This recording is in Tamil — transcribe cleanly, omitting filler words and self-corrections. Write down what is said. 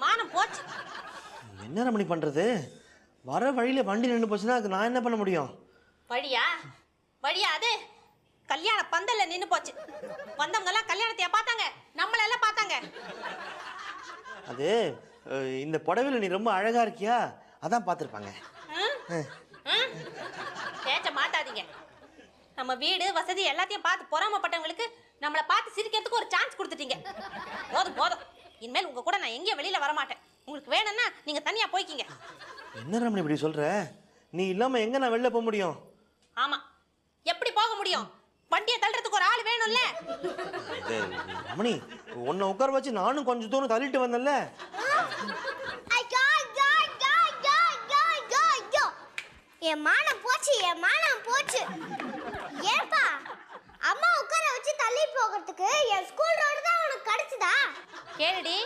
மானம் போச்சு. என்ன ரமணி பண்றது? வர வழியில வண்டி நின்று போச்சுன்னா அதுக்கு நான் என்ன பண்ண முடியும்? வழியா அது கல்யாண பந்தல்ல நின்னு போச்சு. வந்தவங்க எல்லாம் கல்யாணத்தைய பார்த்தாங்க, நம்மள எல்லாம் பார்த்தாங்க. அது இந்த புடவையில நீ ரொம்ப அழகா இருக்கியா, அதான் பார்த்திருப்பாங்க. பேச்ச மாத்தாதீங்க. நம்ம வீடு வசதி எல்லாத்தையும் பார்த்து பொறாமப்பட்டவங்களுக்கு நம்மள பார்த்து சிரிக்கிறதுக்கு ஒரு சான்ஸ் கொடுத்துட்டீங்க. போதும். இனிமேல் உங்க கூட நான் எங்கேயும் வெளியில வர மாட்டேன். உங்களுக்கு வேணும்னா நீங்க தனியா போய்க்கிங்க. என்ன ரமணி இப்படி சொல்ற? நீ இல்லாம எங்க நான் வெளில போக முடியும்? ஆமா, எப்படி போக முடியும்? வண்டியை தள்ளுறதுக்கு ஒரு ஆள் வேணும்ல. ரமணி, உன்னை உட்கார வச்சு நானும் கொஞ்சம் தூரம் தள்ளிட்டு வந்தேன்ல. என் மானம் போச்சு. ஏப்பா, அம்மா உட்கார வச்சு தள்ளி போகிறதுக்கு என் ஸ்கூல் ரோடு தான் உனக்கு கிடைச்சதா? கேளுடி,